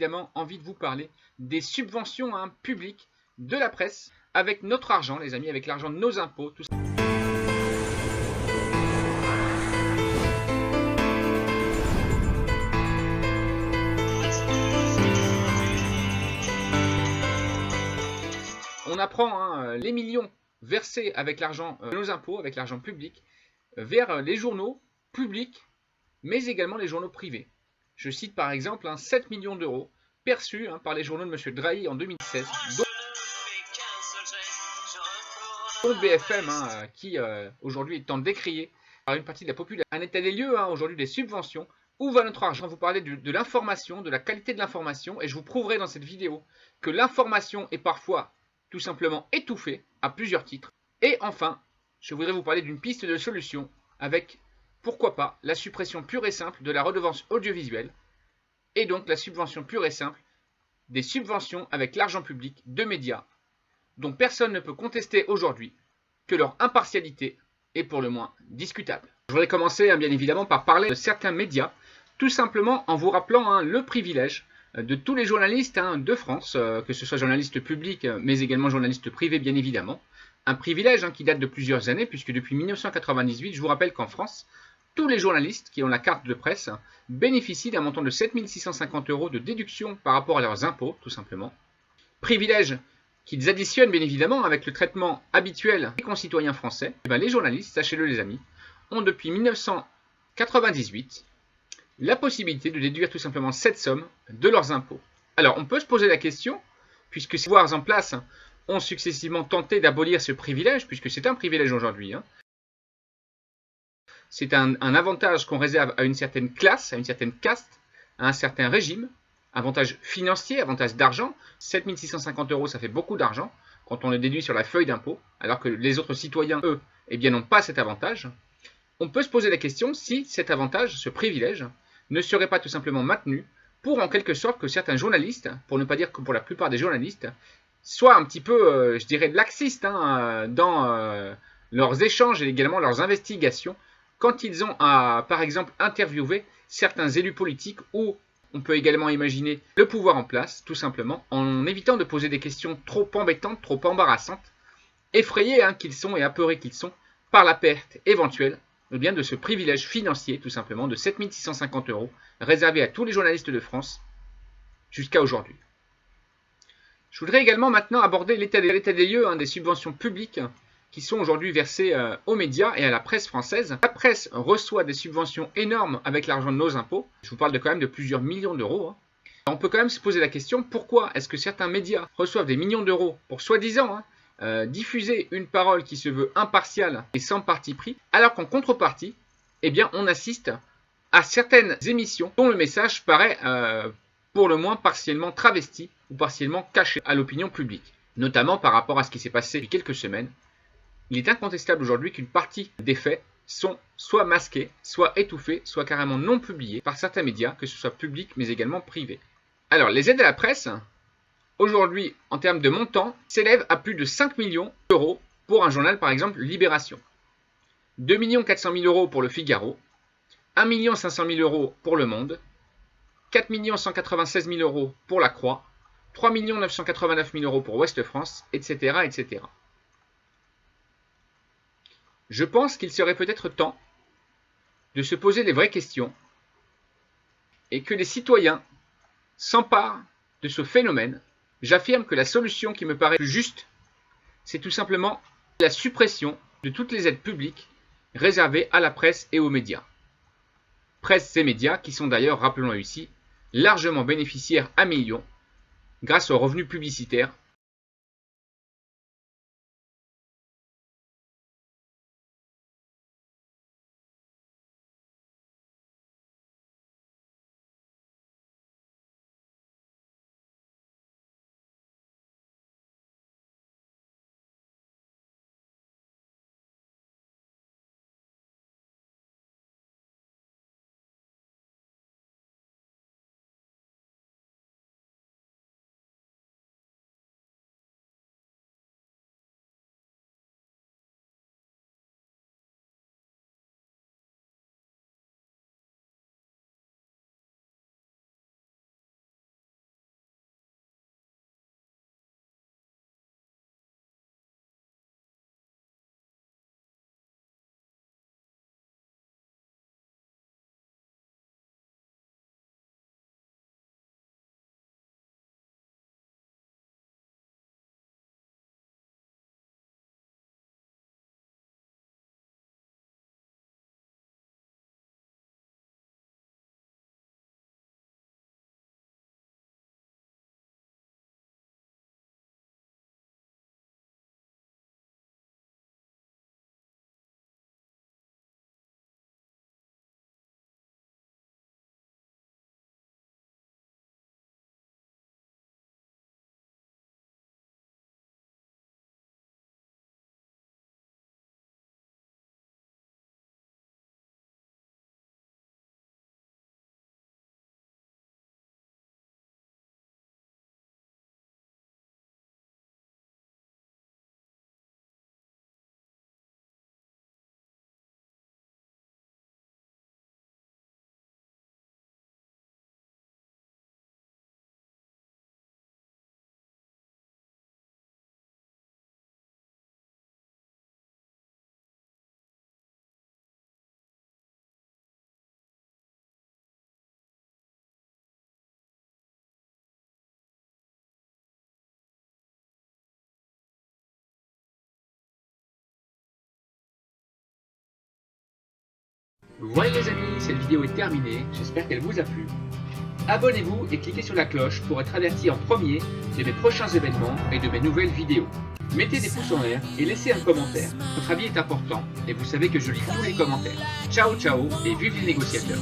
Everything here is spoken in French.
évidemment envie de vous parler des subventions publiques de la presse avec notre argent, les amis, avec l'argent de nos impôts. Tout ça. On apprend les millions versés avec l'argent de nos impôts, avec l'argent public, vers les journaux publics, mais également les journaux privés. Je cite par exemple 7 millions d'euros perçus par les journaux de M. Drahi en 2016, dont BFM, qui aujourd'hui est en décrié par une partie de la population. Un état des lieux aujourd'hui des subventions. Où va notre argent? Vous parlez de l'information, de la qualité de l'information, et je vous prouverai dans cette vidéo que l'information est parfois tout simplement étouffée à plusieurs titres. Et enfin, je voudrais vous parler d'une piste de solution avec, pourquoi pas, la suppression pure et simple de la redevance audiovisuelle, et donc la subvention pure et simple des subventions avec l'argent public de médias dont personne ne peut contester aujourd'hui que leur impartialité est pour le moins discutable. Je voudrais commencer bien évidemment par parler de certains médias, tout simplement en vous rappelant le privilège de tous les journalistes de France, que ce soit journalistes publics mais également journalistes privés bien évidemment. Un privilège qui date de plusieurs années puisque depuis 1998, je vous rappelle qu'en France, tous les journalistes qui ont la carte de presse bénéficient d'un montant de 7 650 € de déduction par rapport à leurs impôts, tout simplement. Privilège qu'ils additionnent bien évidemment avec le traitement habituel des concitoyens français. Les journalistes, sachez-le les amis, ont depuis 1998 la possibilité de déduire tout simplement cette somme de leurs impôts. Alors on peut se poser la question, puisque ces pouvoirs en place ont successivement tenté d'abolir ce privilège, puisque c'est un privilège aujourd'hui. C'est un avantage qu'on réserve à une certaine classe, à une certaine caste, à un certain régime, avantage financier, avantage d'argent. 7 650 €, ça fait beaucoup d'argent quand on le déduit sur la feuille d'impôt, alors que les autres citoyens, eux, n'ont pas cet avantage. On peut se poser la question si cet avantage, ce privilège, ne serait pas tout simplement maintenu pour en quelque sorte que certains journalistes, pour ne pas dire que pour la plupart des journalistes, soient un petit peu, je dirais, laxistes dans leurs échanges et également leurs investigations quand ils ont par exemple, interviewé certains élus politiques ou on peut également imaginer le pouvoir en place, tout simplement, en évitant de poser des questions trop embêtantes, trop embarrassantes, effrayés qu'ils sont et apeurés qu'ils sont par la perte éventuelle de ce privilège financier, tout simplement, de 7 650 € réservé à tous les journalistes de France jusqu'à aujourd'hui. Je voudrais également maintenant aborder l'état des lieux des subventions publiques qui sont aujourd'hui versées aux médias et à la presse française. La presse reçoit des subventions énormes avec l'argent de nos impôts. Je vous parle quand même de plusieurs millions d'euros. On peut quand même se poser la question, pourquoi est-ce que certains médias reçoivent des millions d'euros pour soi-disant diffuser une parole qui se veut impartiale et sans parti pris, alors qu'en contrepartie, on assiste à certaines émissions dont le message paraît pour le moins partiellement travesti ou partiellement caché à l'opinion publique, notamment par rapport à ce qui s'est passé depuis quelques semaines. Il est incontestable aujourd'hui qu'une partie des faits sont soit masqués, soit étouffés, soit carrément non publiés par certains médias, que ce soit publics mais également privés. Alors, les aides à la presse, aujourd'hui, en termes de montant, s'élèvent à plus de 5 millions d'euros pour un journal, par exemple, Libération. 2 400 000 € pour le Figaro, 1 500 000 € pour Le Monde, 4 196 000 € pour La Croix, 3 989 000 € pour Ouest France, etc., etc. Je pense qu'il serait peut-être temps de se poser les vraies questions et que les citoyens s'emparent de ce phénomène. J'affirme que la solution qui me paraît plus juste, c'est tout simplement la suppression de toutes les aides publiques réservées à la presse et aux médias. Presse et médias qui sont d'ailleurs, rappelons-le ici, largement bénéficiaires à millions grâce aux revenus publicitaires Voilà les amis, cette vidéo est terminée, j'espère qu'elle vous a plu. Abonnez-vous et cliquez sur la cloche pour être averti en premier de mes prochains événements et de mes nouvelles vidéos. Mettez des pouces en l'air et laissez un commentaire. Votre avis est important et vous savez que je lis tous les commentaires. Ciao ciao et vive les négociateurs.